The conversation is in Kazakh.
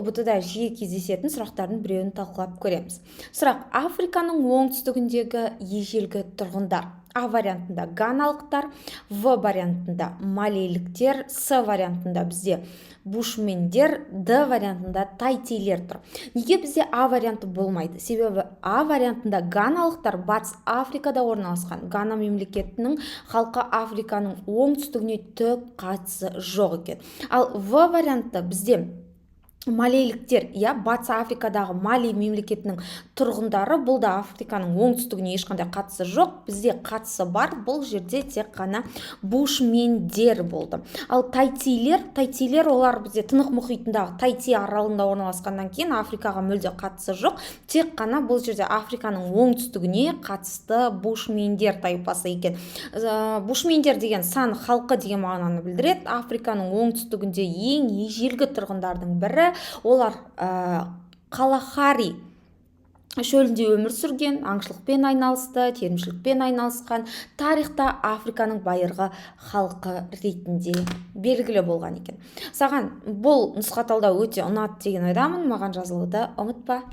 тобытыда жиі кездесетін сұрақтардың біреуін талқылап көреміз. Сұрақ: Африканың оңтүстігіндегі ежелгі тұрғындар. А вариантында ганалықтар, В вариантында малейліктер, С вариантында бізде бушмендер, Д вариантында тайтилер тұр. Неге бізде А варианты болмайды? Себебі А вариантында ганалықтар батыс Африкада орналасқан. Гана мемлекетінің халқы Африканың оңтүстігіне түк қатысы жоқ екен. Ал В варианты бізде малейліктер, батыс Африкадағы Мали мемлекетінің тұрғындары. Бұл да Африканың оңтүстігіне ешқандай қатысы жоқ. Бізде қатысы бар, бұл жерде тек қана бушмендер болды. Ал тайтилер олар бізде Тынық мұхитындағы Тайти аралында орналасқаннан кейін Африкаға мүлде қатысы жоқ. Тек қана бұл жерде Африканың оңтүстігіне қатысты бушмендер тайпасы екен. Бушмендер деген сан халқы деген мағынаны білдіреді. Африканың оңтүстігінде ең ежелгі тұрғындардың бірі. Олар Калахари шөлінде өмір сүрген, аңшылықпен айналысты, терімшілікпен айналысқан, тарихта Африканың байырғы халқы ретінде белгілі болған екен. Саған бұл нұсқа талдау өте ұнады деген ойдамын. Маған жазылуды ұмытпа.